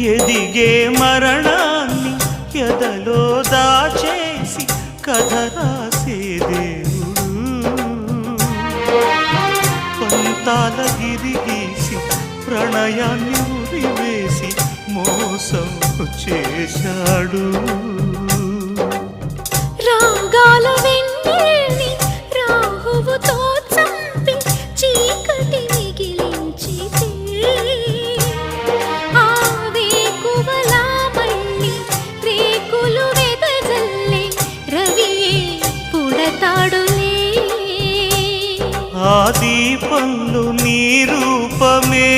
ఎదిగే మరణాన్ని ఎదలో దాచేసి కథ రాసే దేవుడు పంతాల గిరిగీసి ప్రణయాన్ని ఉరివేసి మోసం చేశాడు. రాగాల వెన్నెల్ని రాహువుతో చంపి చీకటి మిగిలించితే ఆ వేకువలా మళ్ళీ రేకులు వెదజల్లే రవియే పుడతాడులే. ఆ దీపంలో నీ రూపమే